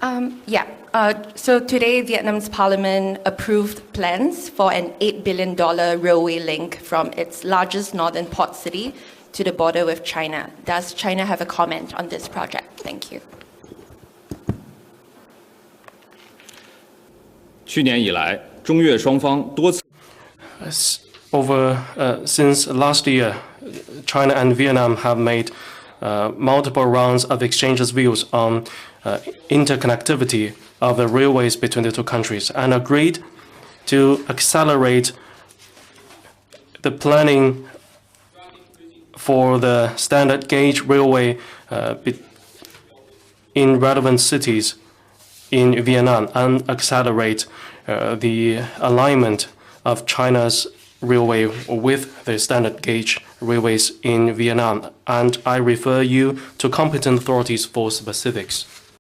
So today, Vietnam's parliament approved plans for an $8 billion railway link from its largest northern port city to the border with China. Does China have a comment on this project? Thank you. 去年以来，中越双方多次 Since last year, China and Vietnam have made multiple rounds of exchanges views on interconnectivity of the railways between the two countries and agreed to accelerate the planning for the standard gauge railway in relevant cities in Vietnam and accelerate the alignment of China's railway with the standard gauge railways in Vietnam. And I refer you to competent authorities for specifics.